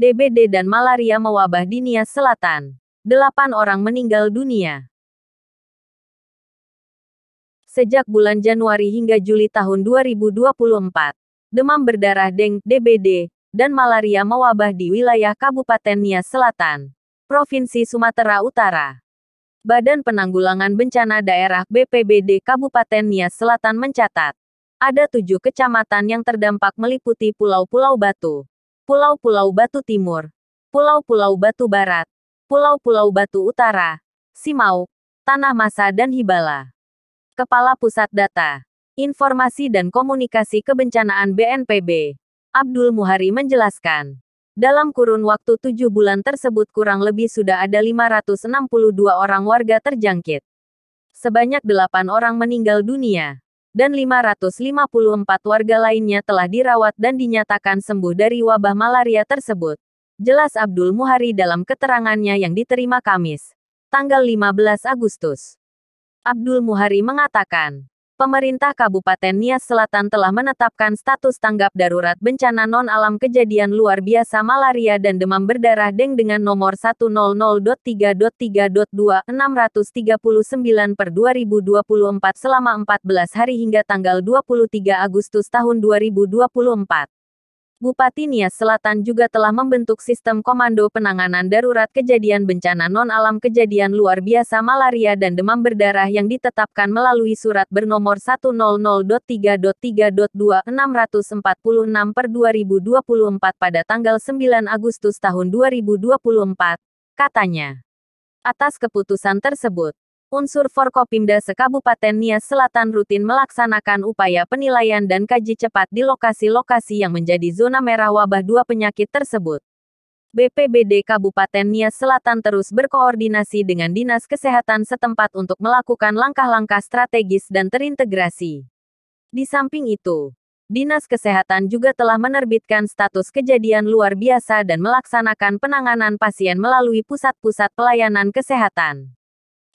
DBD dan malaria mewabah di Nias Selatan. 8 orang meninggal dunia. Sejak bulan Januari hingga Juli tahun 2024, demam berdarah dengue, DBD, dan malaria mewabah di wilayah Kabupaten Nias Selatan, Provinsi Sumatera Utara. Badan Penanggulangan Bencana Daerah BPBD Kabupaten Nias Selatan mencatat, ada 7 kecamatan yang terdampak meliputi Pulau-Pulau Batu, Pulau-Pulau Batu Timur, Pulau-Pulau Batu Barat, Pulau-Pulau Batu Utara, Simauk, Tanah Masa dan Hibala. Kepala Pusat Data, Informasi dan Komunikasi Kebencanaan BNPB, Abdul Muhari menjelaskan, dalam kurun waktu 7 bulan tersebut kurang lebih sudah ada 562 orang warga terjangkit. Sebanyak 8 orang meninggal dunia, dan 554 warga lainnya telah dirawat dan dinyatakan sembuh dari wabah malaria tersebut. Jelas Abdul Muhari dalam keterangannya yang diterima Kamis, tanggal 15 Agustus. Abdul Muhari mengatakan, pemerintah Kabupaten Nias Selatan telah menetapkan status tanggap darurat bencana non-alam kejadian luar biasa malaria dan demam berdarah dengue dengan nomor 100.3.2.639/2024 selama 14 hari hingga tanggal 23 Agustus tahun 2024. Bupati Nias Selatan juga telah membentuk sistem komando penanganan darurat kejadian bencana non-alam kejadian luar biasa malaria dan demam berdarah yang ditetapkan melalui surat bernomor 100.3.2.646/2024 pada tanggal 9 Agustus tahun 2024, katanya. Atas keputusan tersebut, unsur Forkopimda se-Kabupaten Nias Selatan rutin melaksanakan upaya penilaian dan kaji cepat di lokasi-lokasi yang menjadi zona merah wabah 2 penyakit tersebut. BPBD Kabupaten Nias Selatan terus berkoordinasi dengan Dinas Kesehatan setempat untuk melakukan langkah-langkah strategis dan terintegrasi. Di samping itu, Dinas Kesehatan juga telah menerbitkan status kejadian luar biasa dan melaksanakan penanganan pasien melalui pusat-pusat pelayanan kesehatan.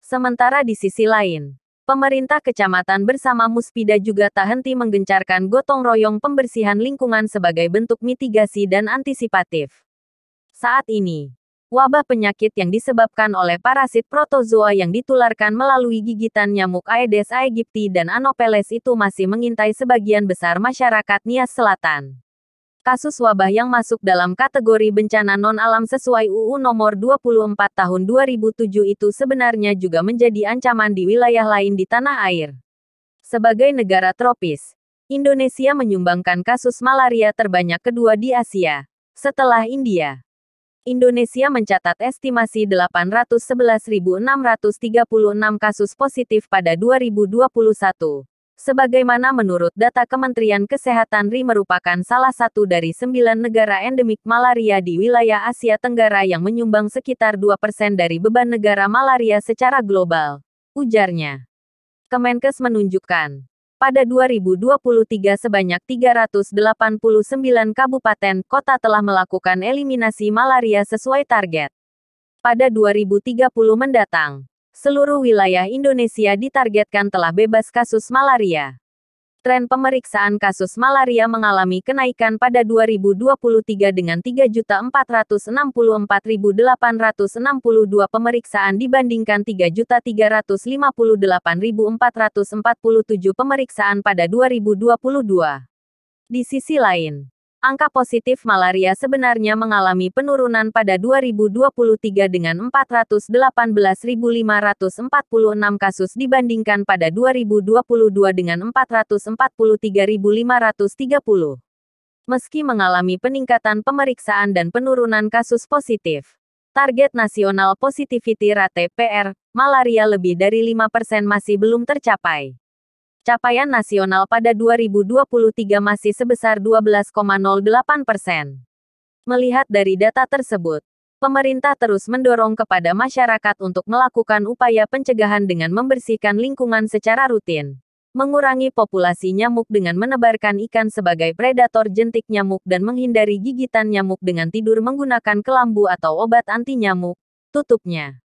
Sementara di sisi lain, pemerintah kecamatan bersama Muspida juga tak henti menggencarkan gotong royong pembersihan lingkungan sebagai bentuk mitigasi dan antisipatif. Saat ini, wabah penyakit yang disebabkan oleh parasit protozoa yang ditularkan melalui gigitan nyamuk Aedes aegypti dan Anopheles itu masih mengintai sebagian besar masyarakat Nias Selatan. Kasus wabah yang masuk dalam kategori bencana non-alam sesuai UU Nomor 24 Tahun 2007 itu sebenarnya juga menjadi ancaman di wilayah lain di tanah air. Sebagai negara tropis, Indonesia menyumbangkan kasus malaria terbanyak kedua di Asia, setelah India. Indonesia mencatat estimasi 811.636 kasus positif pada 2021. Sebagaimana menurut data Kementerian Kesehatan RI merupakan salah satu dari 9 negara endemik malaria di wilayah Asia Tenggara yang menyumbang sekitar 2% dari beban negara malaria secara global, ujarnya. Kemenkes menunjukkan, pada 2023 sebanyak 389 kabupaten kota telah melakukan eliminasi malaria sesuai target. Pada 2030 mendatang, seluruh wilayah Indonesia ditargetkan telah bebas kasus malaria. Tren pemeriksaan kasus malaria mengalami kenaikan pada 2023 dengan 3.464.862 pemeriksaan dibandingkan 3.358.447 pemeriksaan pada 2022. Di sisi lain, angka positif malaria sebenarnya mengalami penurunan pada 2023 dengan 418.546 kasus dibandingkan pada 2022 dengan 443.530. Meski mengalami peningkatan pemeriksaan dan penurunan kasus positif, target nasional positivity rate (PR) malaria lebih dari 5% masih belum tercapai. Capaian nasional pada 2023 masih sebesar 12,08%. Melihat dari data tersebut, pemerintah terus mendorong kepada masyarakat untuk melakukan upaya pencegahan dengan membersihkan lingkungan secara rutin, mengurangi populasi nyamuk dengan menebarkan ikan sebagai predator jentik nyamuk dan menghindari gigitan nyamuk dengan tidur menggunakan kelambu atau obat anti nyamuk, tutupnya.